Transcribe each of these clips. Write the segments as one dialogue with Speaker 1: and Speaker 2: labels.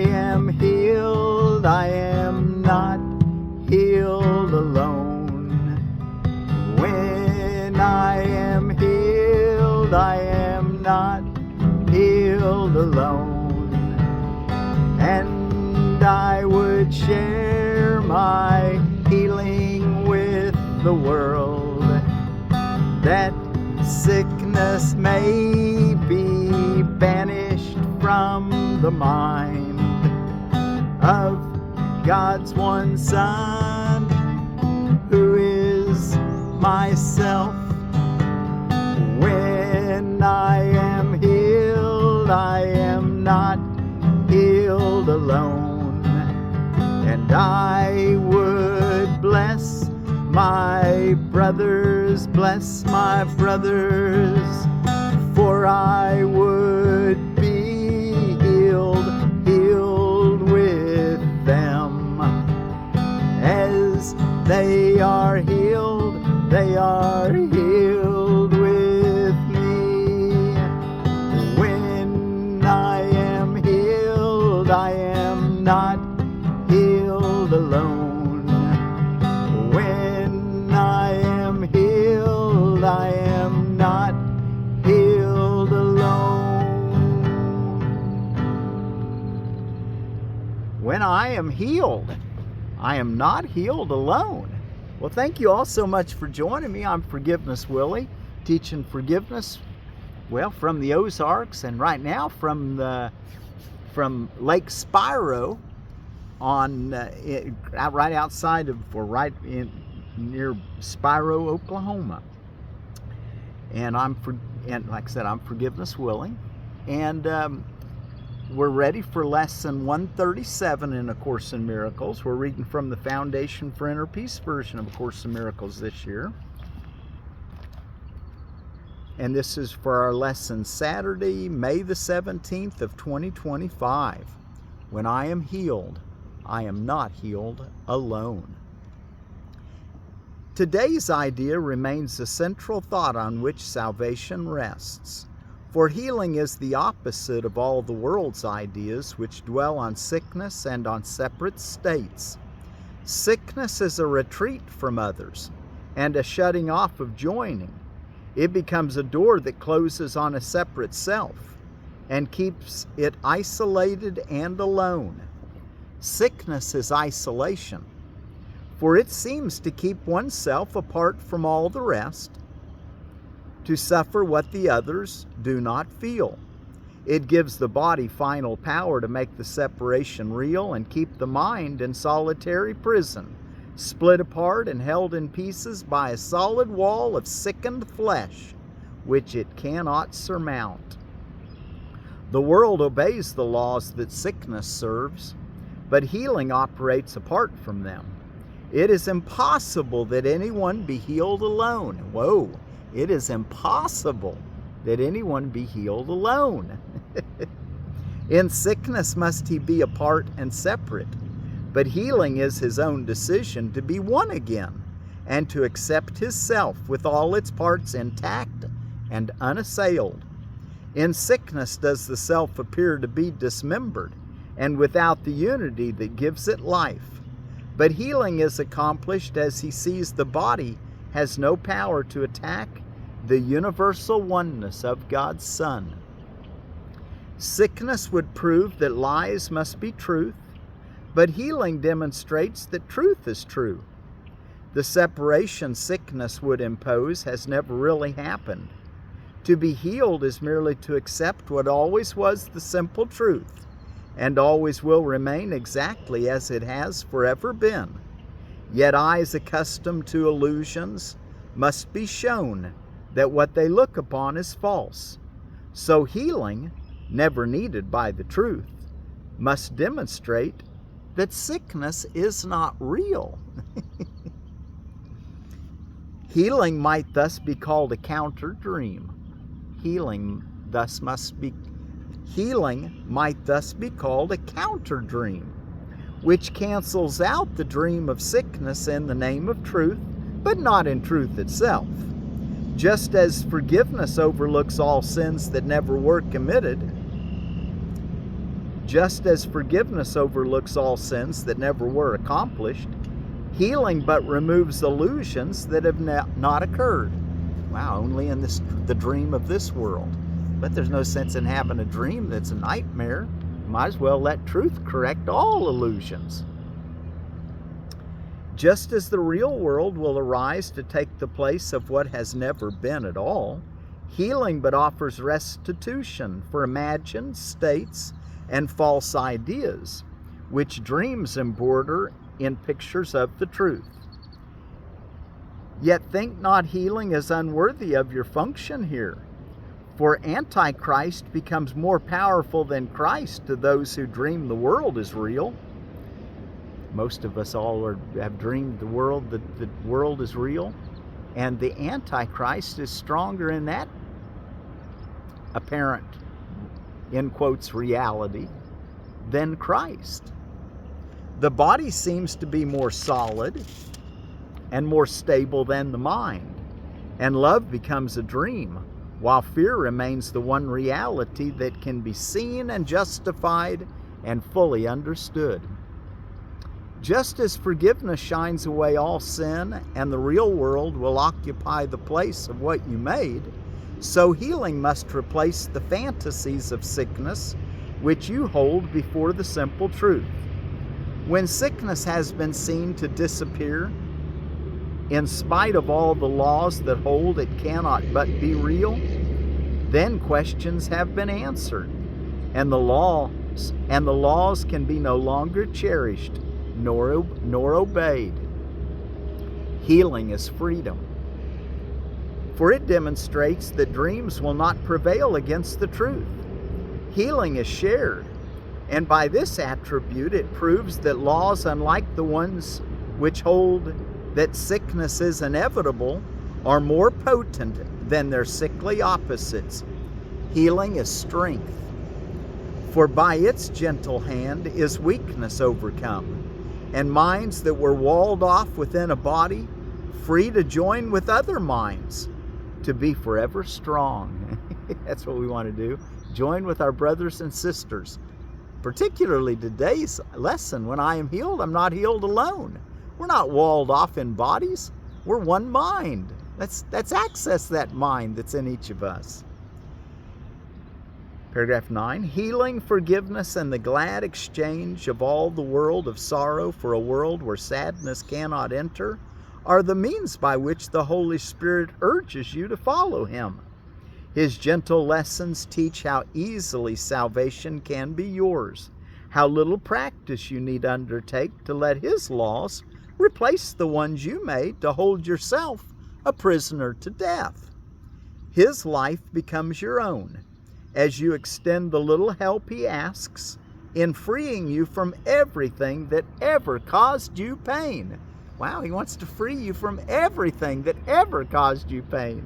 Speaker 1: am healed, I am not healed alone. When I am healed, I am not healed alone. And I would share my healing with the world, that sickness may be banished from the mind of God's one Son, who is myself. When I am healed, I am not healed alone. And I would bless my brothers, for I would be healed with them. As they are healed with me. When I am healed, I am not healed alone. When I am healed, I am not healed alone. When I am healed, I am not healed alone. Well, thank you all so much for joining me. I'm Forgiveness Willie, teaching forgiveness, well, from the Ozarks, and right now from Lake Spiro, on right outside of, or right in near Spiro, Oklahoma. And like I said, I'm Forgiveness Willie, and we're ready for lesson 137 in A Course in Miracles. We're reading from the Foundation for Inner Peace version of A Course in Miracles this year. And this is for our lesson Saturday, May the 17th of 2025. When I am healed, I am not healed alone. Today's idea remains the central thought on which salvation rests. For healing is the opposite of all the world's ideas, which dwell on sickness and on separate states. Sickness is a retreat from others and a shutting off of joining. It becomes a door that closes on a separate self and keeps it isolated and alone. Sickness is isolation, for it seems to keep oneself apart from all the rest, to suffer what the others do not feel. It gives the body final power to make the separation real and keep the mind in solitary prison, split apart and held in pieces by a solid wall of sickened flesh, which it cannot surmount. The world obeys the laws that sickness serves, but healing operates apart from them. It is impossible that anyone be healed alone. Whoa! It is impossible that anyone be healed alone. In sickness must he be apart and separate, but healing is his own decision to be one again and to accept his self with all its parts intact and unassailed. In sickness does the self appear to be dismembered and without the unity that gives it life. But healing is accomplished as he sees the body has no power to attack the universal oneness of God's Son. Sickness would prove that lies must be truth, but healing demonstrates that truth is true. The separation sickness would impose has never really happened. To be healed is merely to accept what always was the simple truth, and always will remain exactly as it has forever been. Yet eyes accustomed to illusions must be shown that what they look upon is false. So healing, never needed by the truth, must demonstrate that sickness is not real. Healing might thus be called a counter dream. Healing might thus be called a counter dream, which cancels out the dream of sickness in the name of truth, but not in truth itself. Just as forgiveness overlooks all sins that never were committed, Just as forgiveness overlooks all sins that never were accomplished, healing but removes illusions that have not occurred. Wow, only in the dream of this world. But there's no sense in having a dream that's a nightmare. Might as well let truth correct all illusions. Just as the real world will arise to take the place of what has never been at all, healing but offers restitution for imagined states and false ideas, which dreams embroider in pictures of the truth. Yet think not healing is unworthy of your function here, for Antichrist becomes more powerful than Christ to those who dream the world is real. Most of us all have dreamed the world is real, and the Antichrist is stronger in that apparent, in quotes, reality than Christ. The body seems to be more solid and more stable than the mind, and love becomes a dream, while fear remains the one reality that can be seen and justified and fully understood. Just as forgiveness shines away all sin and the real world will occupy the place of what you made, so healing must replace the fantasies of sickness which you hold before the simple truth. When sickness has been seen to disappear, in spite of all the laws that hold it cannot but be real, then questions have been answered, and the laws can be no longer cherished nor obeyed. Healing is freedom, for it demonstrates that dreams will not prevail against the truth. Healing is shared, and by this attribute it proves that laws unlike the ones which hold that sickness is inevitable are more potent than their sickly opposites. Healing is strength, for by its gentle hand is weakness overcome, and minds that were walled off within a body free to join with other minds to be forever strong. That's what we want to do. Join with our brothers and sisters. Particularly today's lesson, when I am healed, I'm not healed alone. We're not walled off in bodies. We're one mind. Let's access that mind that's in each of us. Paragraph 9, healing, forgiveness, and the glad exchange of all the world of sorrow for a world where sadness cannot enter are the means by which the Holy Spirit urges you to follow Him. His gentle lessons teach how easily salvation can be yours, how little practice you need undertake to let His laws replace the ones you made to hold yourself a prisoner to death. His life becomes your own as you extend the little help He asks in freeing you from everything that ever caused you pain. Wow, He wants to free you from everything that ever caused you pain.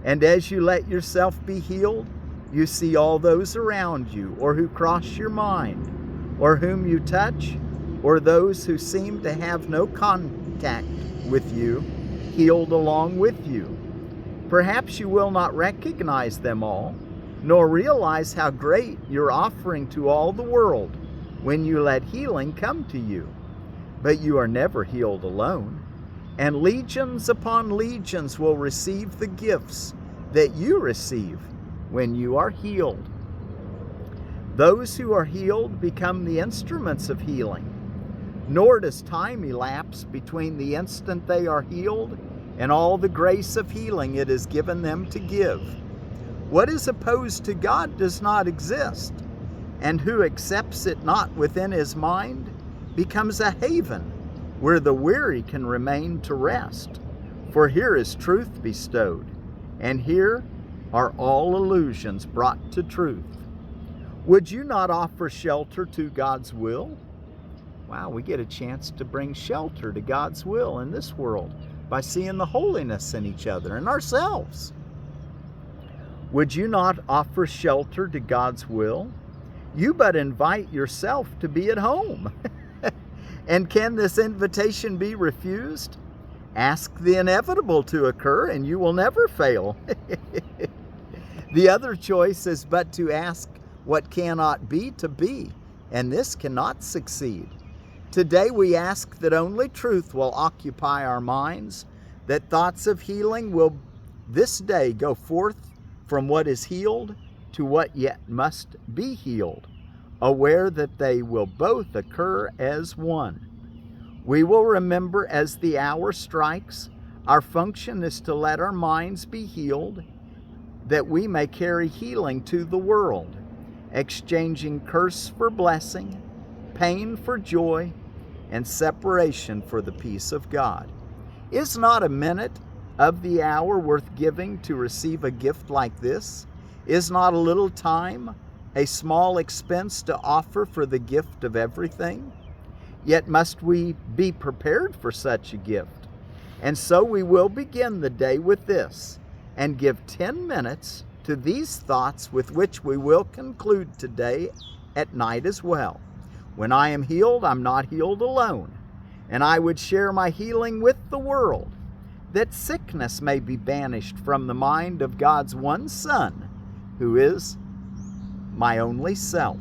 Speaker 1: And as you let yourself be healed, you see all those around you, or who cross your mind, or whom you touch, or those who seem to have no contact with you, healed along with you. Perhaps you will not recognize them all, nor realize how great you're offering to all the world when you let healing come to you. But you are never healed alone, and legions upon legions will receive the gifts that you receive when you are healed. Those who are healed become the instruments of healing, nor does time elapse between the instant they are healed and all the grace of healing it is given them to give. What is opposed to God does not exist, and who accepts it not within his mind becomes a haven where the weary can remain to rest. For here is truth bestowed, and here are all illusions brought to truth. Would you not offer shelter to God's will? Wow, we get a chance to bring shelter to God's will in this world by seeing the holiness in each other and ourselves. Would you not offer shelter to God's will? You but invite yourself to be at home. And can this invitation be refused? Ask the inevitable to occur and you will never fail. The other choice is but to ask what cannot be to be, and this cannot succeed. Today we ask that only truth will occupy our minds, that thoughts of healing will this day go forth from what is healed to what yet must be healed, aware that they will both occur as one. We will remember as the hour strikes, our function is to let our minds be healed, that we may carry healing to the world, exchanging curse for blessing, pain for joy, and separation for the peace of God. Is not a minute of the hour worth giving to receive a gift like this? Is not a little time a small expense to offer for the gift of everything? Yet must we be prepared for such a gift. And so we will begin the day with this, and give 10 minutes to these thoughts with which we will conclude today at night as well. When I am healed, I'm not healed alone, and I would share my healing with the world, that sickness may be banished from the mind of God's one Son, who is my only self.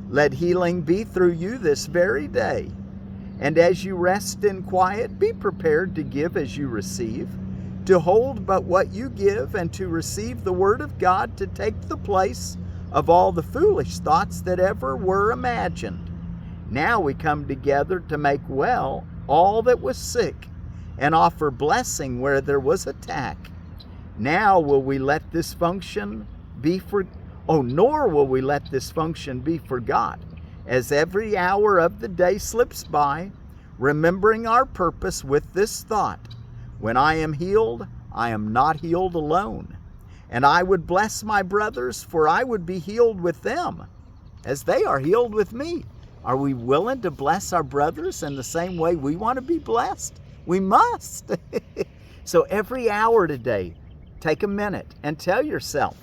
Speaker 1: Let healing be through you this very day, and as you rest in quiet, be prepared to give as you receive, to hold but what you give, and to receive the Word of God to take the place of all the foolish thoughts that ever were imagined. Now we come together to make well all that was sick, and offer blessing where there was attack. Now will we let this function be nor will we let this function be forgot, as every hour of the day slips by, remembering our purpose with this thought: when I am healed, I am not healed alone. And I would bless my brothers, for I would be healed with them, as they are healed with me. Are we willing to bless our brothers in the same way we want to be blessed? We must. So every hour today, take a minute and tell yourself,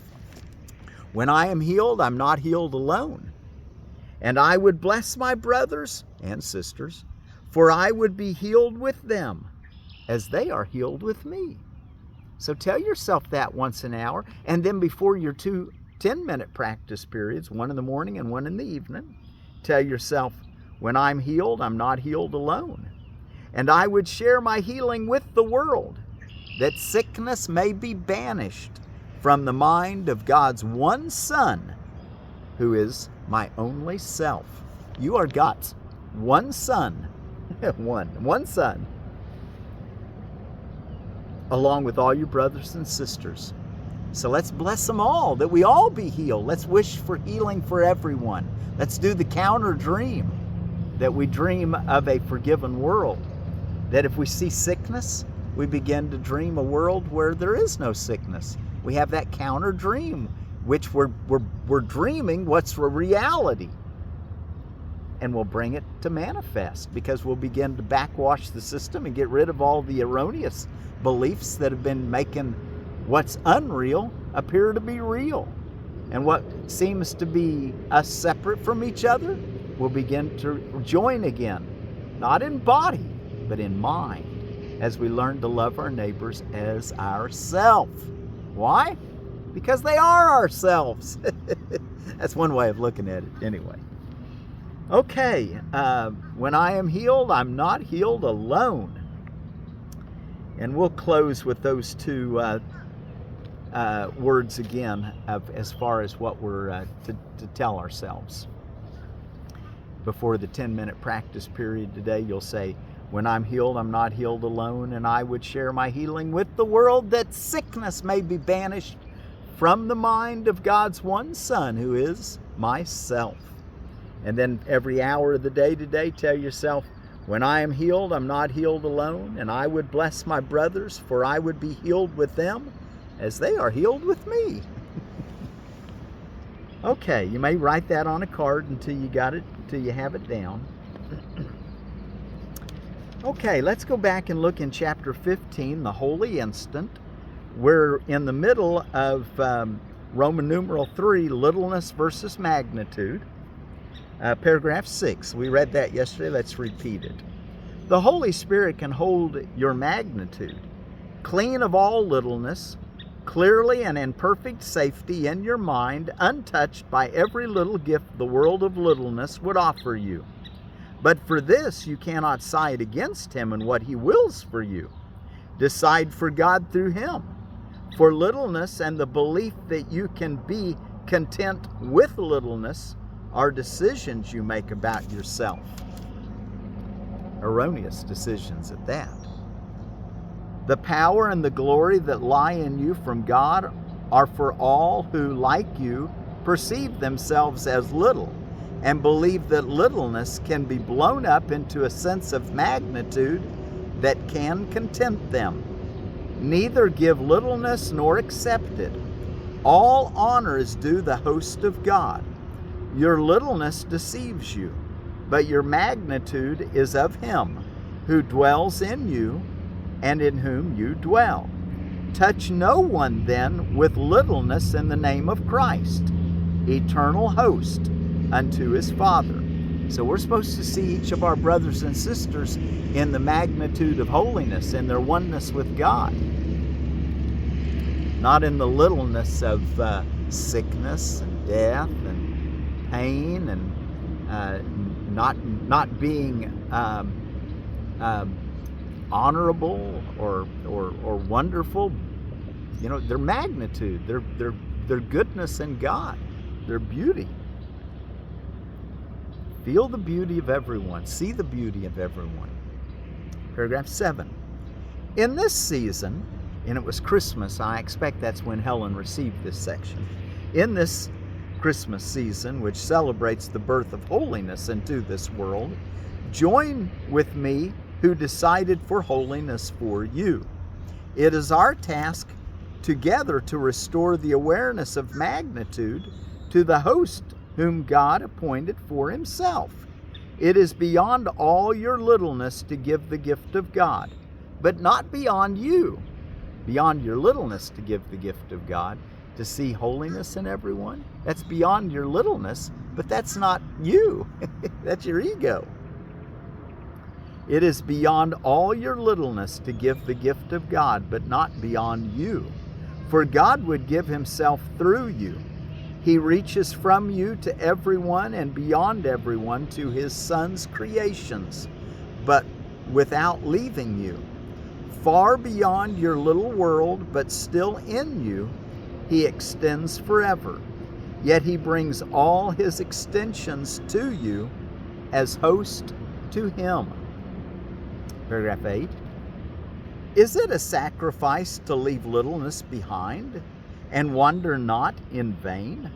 Speaker 1: when I am healed, I'm not healed alone. And I would bless my brothers and sisters, for I would be healed with them, as they are healed with me. So tell yourself that once an hour, and then before your 2 10-minute practice periods, one in the morning and one in the evening, tell yourself, when I'm healed, I'm not healed alone. And I would share my healing with the world, that sickness may be banished from the mind of God's one Son, who is my only self. You are God's one Son, one Son, along with all your brothers and sisters. So let's bless them all, that we all be healed. Let's wish for healing for everyone. Let's do the counter dream, that we dream of a forgiven world. That if we see sickness, we begin to dream a world where there is no sickness. We have that counter dream, which we're dreaming what's a reality. And we'll bring it to manifest, because we'll begin to backwash the system and get rid of all the erroneous beliefs that have been making what's unreal appear to be real. And what seems to be us separate from each other will begin to join again, not in body, but in mind, as we learn to love our neighbors as ourselves. Why? Because they are ourselves. That's one way of looking at it anyway. Okay, when I am healed, I'm not healed alone. And we'll close with those 2 words again, as far as what we're to tell ourselves. Before the 10-minute practice period today, you'll say, when I'm healed, I'm not healed alone, and I would share my healing with the world, that sickness may be banished from the mind of God's one Son, who is myself. And then every hour of the day today, tell yourself, when I am healed, I'm not healed alone, and I would bless my brothers, for I would be healed with them, as they are healed with me. Okay, you may write that on a card until you have it down. Okay, let's go back and look in chapter 15, the Holy Instant. We're in the middle of Roman numeral 3, littleness versus magnitude. Paragraph 6. We read that yesterday. Let's repeat it. The Holy Spirit can hold your magnitude, clean of all littleness, clearly and in perfect safety in your mind, untouched by every little gift the world of littleness would offer you. But for this you cannot side against him in what he wills for you. Decide for God through him. For littleness and the belief that you can be content with littleness are decisions you make about yourself. Erroneous decisions at that. The power and the glory that lie in you from God are for all who, like you, perceive themselves as little and believe that littleness can be blown up into a sense of magnitude that can content them. Neither give littleness nor accept it. All honor is due the host of God. Your littleness deceives you, but your magnitude is of him who dwells in you and in whom you dwell. Touch no one then with littleness in the name of Christ, eternal host unto his Father. So we're supposed to see each of our brothers and sisters in the magnitude of holiness and their oneness with God, not in the littleness of sickness and death and pain and not being honorable or wonderful. You know, their magnitude, their goodness in God, their beauty. Feel the beauty of everyone. See the beauty of everyone. Paragraph 7. In this season, and it was Christmas, I expect that's when Helen received this section. In this Christmas season, which celebrates the birth of holiness into this world, join with me who decided for holiness for you. It is our task together to restore the awareness of magnitude to the host whom God appointed for himself. It is beyond all your littleness to give the gift of God, but not beyond you. Beyond your littleness to give the gift of God, to see holiness in everyone. That's beyond your littleness, but that's not you. That's your ego. It is beyond all your littleness to give the gift of God, but not beyond you. For God would give himself through you. He reaches from you to everyone and beyond everyone to his Son's creations, but without leaving you. Far beyond your little world, but still in you, he extends forever. Yet he brings all his extensions to you as host to him. Paragraph 8. Is it a sacrifice to leave littleness behind and wander not in vain?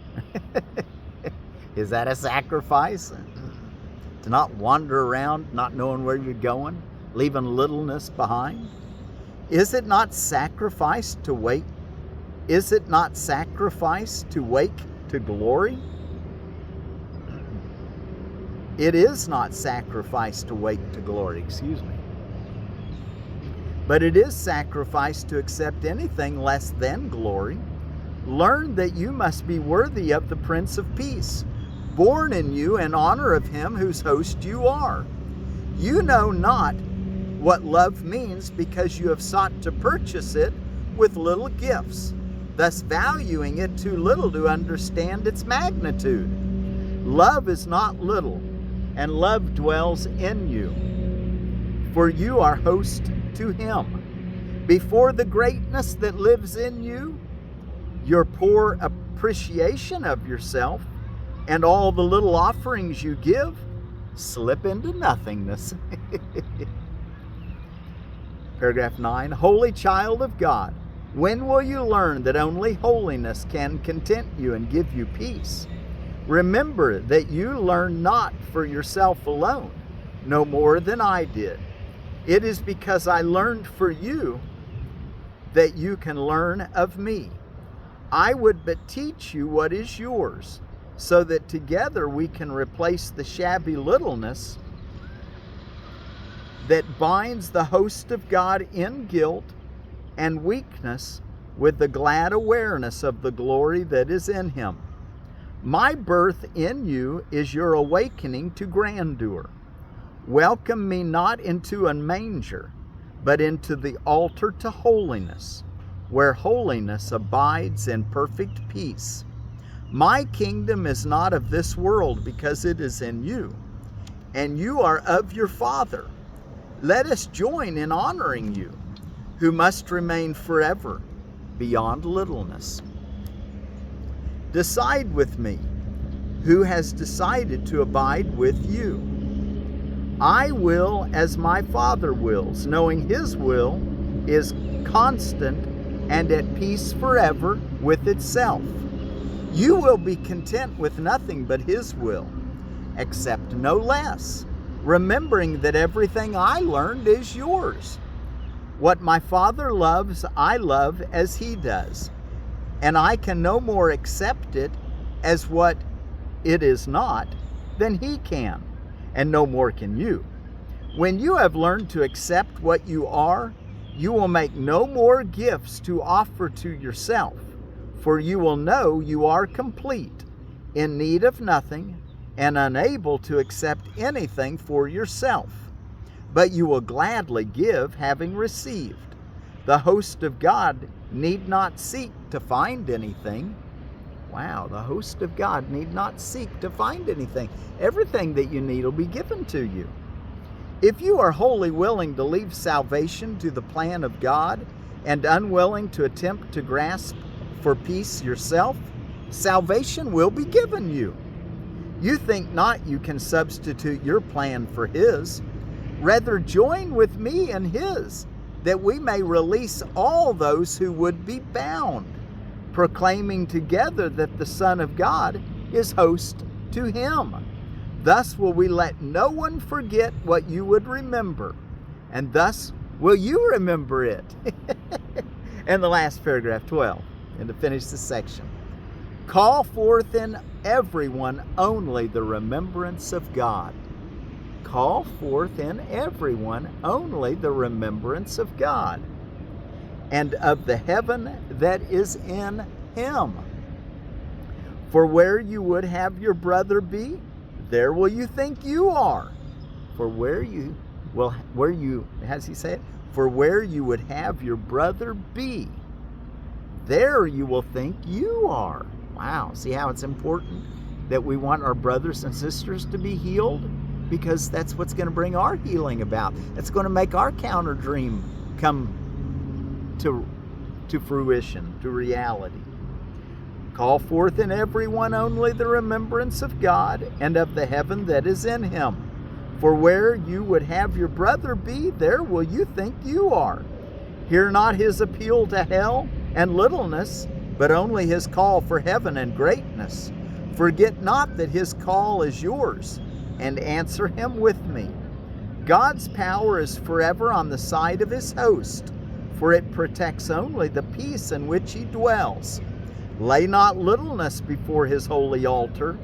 Speaker 1: Is that a sacrifice? To not wander around, not knowing where you're going, leaving littleness behind? Is it not sacrifice to wait? Is it not sacrifice to wake to glory? It is not sacrifice to wake to glory, but it is sacrifice to accept anything less than glory. Learn that you must be worthy of the Prince of Peace, born in you in honor of him whose host you are. You know not what love means because you have sought to purchase it with little gifts, thus valuing it too little to understand its magnitude. Love is not little, and love dwells in you, for you are host to him. Before the greatness that lives in you, your poor appreciation of yourself and all the little offerings you give slip into nothingness. Paragraph 9. Holy child of God, when will you learn that only holiness can content you and give you peace? Remember that you learn not for yourself alone, no more than I did. It is because I learned for you that you can learn of me. I would but teach you what is yours, so that together we can replace the shabby littleness that binds the host of God in guilt and weakness with the glad awareness of the glory that is in him. My birth in you is your awakening to grandeur. Welcome me not into a manger, but into the altar to holiness. where holiness abides in perfect peace. My kingdom is not of this world, because it is in you, and you are of your Father. Let us join in honoring you, who must remain forever beyond littleness. Decide with me, who has decided to abide with you. I will as my Father wills, knowing his will is constant and at peace forever with itself. You will be content with nothing but his will, accept no less, remembering that everything I learned is yours. What my Father loves, I love as he does, and I can no more accept it as what it is not than he can, and no more can you. When you have learned to accept what you are, you will make no more gifts to offer to yourself, for you will know you are complete, in need of nothing, and unable to accept anything for yourself. But you will gladly give, having received. The host of God need not seek to find anything. Wow, the host of God need not seek to find anything. Everything that you need will be given to you. If you are wholly willing to leave salvation to the plan of God and unwilling to attempt to grasp for peace yourself, salvation will be given you. You think not you can substitute your plan for his. Rather, join with me in his, that we may release all those who would be bound, proclaiming together that the Son of God is host to him. Thus will we let no one forget what you would remember, and thus will you remember it. And the last paragraph, 12, and to finish the section. Call forth in everyone only the remembrance of God. Call forth in everyone only the remembrance of God, and of the heaven that is in him. For where you would have your brother be, there will you think you are. For where you has he said, for where you would have your brother be, there you will think you are. Wow, see how it's important that we want our brothers and sisters to be healed? Because that's what's going to bring our healing about. That's going to make our counter dream come to fruition, to reality. Call forth in everyone only the remembrance of God and of the heaven that is in him. For where you would have your brother be, there will you think you are. Hear not his appeal to hell and littleness, but only his call for heaven and greatness. Forget not that his call is yours, and answer him with me. God's power is forever on the side of his host, for it protects only the peace in which he dwells. Lay not littleness before his holy altar,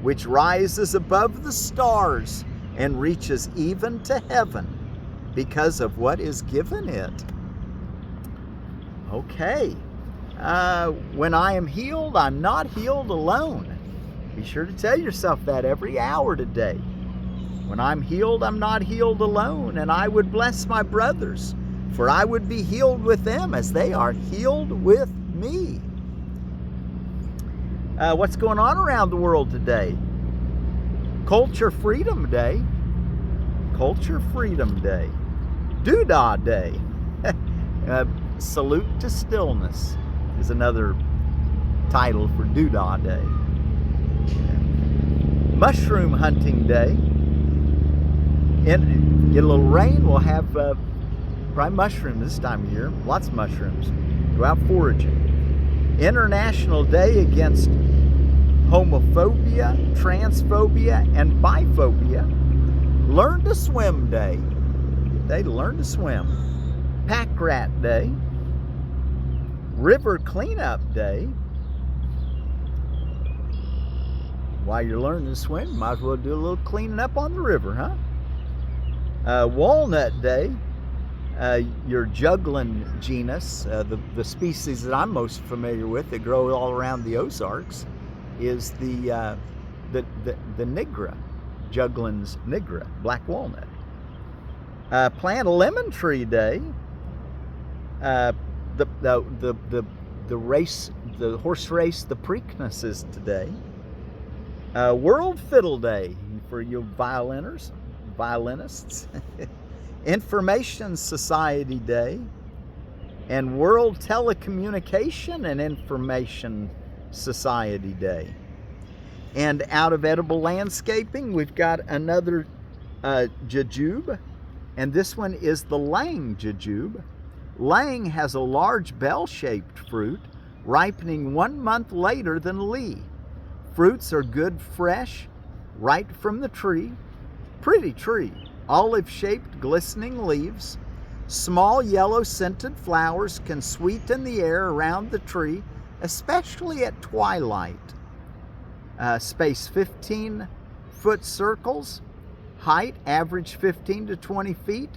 Speaker 1: which rises above the stars and reaches even to heaven, because of what is given it. Okay. When I am healed, I'm not healed alone. Be sure to tell yourself that every hour today. When I'm healed, I'm not healed alone, and I would bless my brothers, for I would be healed with them as they are healed with me. What's going on around the world today? Culture Freedom Day. Culture Freedom Day. Doodah Day. Salute to Stillness is another title for Doodah Day. Mushroom Hunting Day. And get a little rain, we'll have probably mushrooms this time of year. Lots of mushrooms. Go out foraging. International Day against homophobia, transphobia, and biphobia. Learn to Swim Day. Day to learn to swim. Pack Rat Day. River Cleanup Day. While you're learning to swim, you might as well do a little cleaning up on the river, huh? Walnut Day. Your juglin genus, the species that I'm most familiar with that grow all around the Ozarks, is the nigra, Juglins nigra, black walnut. Plant a Lemon Tree Day. the race, the horse race, the Preakness is today. World Fiddle Day for you violinists. Information Society Day, and World Telecommunication and Information Society Day. And out of edible landscaping, we've got another Jujube, and this one is the Lang Jujube. Lang has a large bell-shaped fruit, ripening 1 month later than Lee. Fruits are good fresh, right from the tree. Pretty tree, olive-shaped glistening leaves. Small yellow scented flowers can sweeten the air around the tree, especially at twilight. Space 15-foot circles, height average 15 to 20 feet,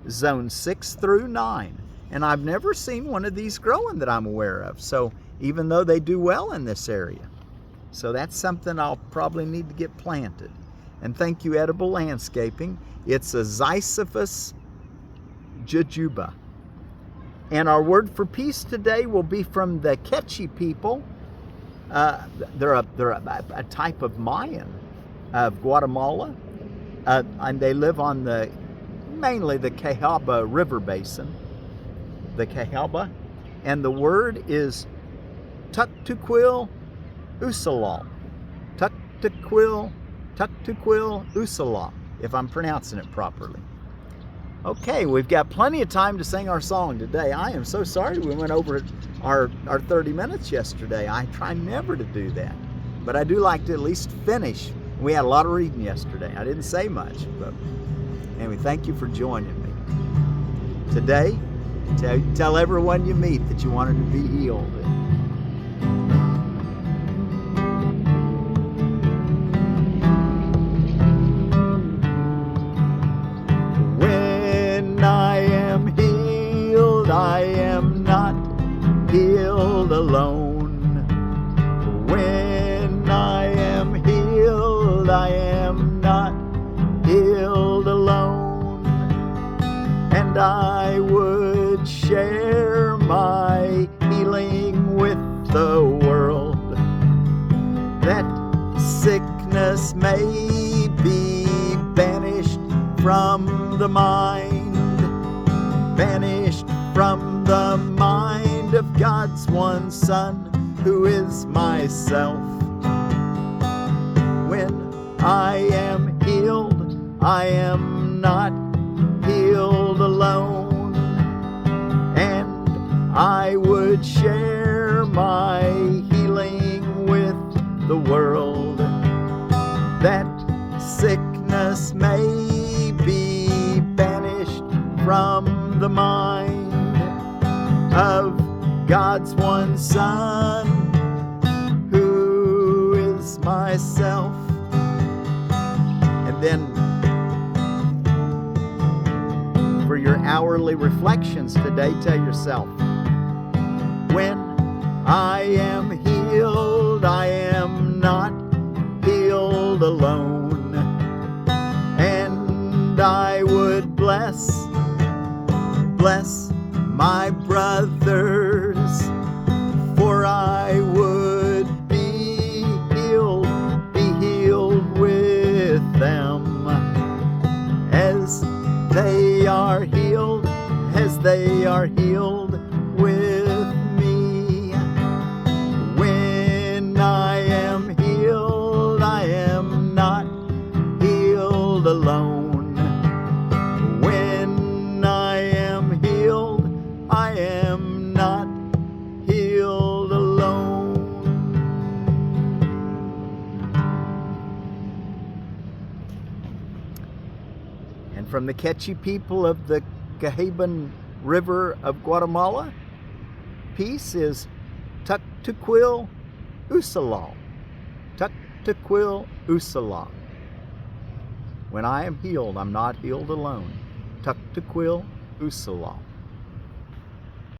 Speaker 1: zone 6 through 9. And I've never seen one of these growing that I'm aware of, so even though they do well in this area. So that's something I'll probably need to get planted. And thank you, Edible Landscaping. It's a Ziziphus Jujube. And our word for peace today will be from the Quechua people. They're a type of Mayan of Guatemala, and they live on mainly the Cahaba River Basin, the Cahaba, and the word is Tuktuquil, Usilal. Tuktuquil, Usilal, if I'm pronouncing it properly. Okay, we've got plenty of time to sing our song today. I am so sorry we went over our 30 minutes yesterday. I try never to do that, but I do like to at least finish. We had a lot of reading yesterday. I didn't say much, but anyway, thank you for joining me. Today, tell everyone you meet that you wanted to be healed. I am not healed alone. When I am healed, I am not healed alone. And I would share my healing with the world, that sickness may be banished from the mind, banished from the mind of God's one Son, who is myself. When I am healed, I am not healed alone. And I would share my healing with the world, that sickness may be banished from the mind of God's one Son, who is myself. And then for your hourly reflections today, tell yourself, when I am healed, I am not healed alone. And I would bless my brothers, for I would be healed with them, as they are healed with me. When I am healed, I am not healed alone. I am not healed alone. And from the Quechua people of the Cahaban River of Guatemala, peace is Tuktuquil, Usilal. Tuktuquil, Usilal. When I am healed, I'm not healed alone. Tuktuquil, Usilal.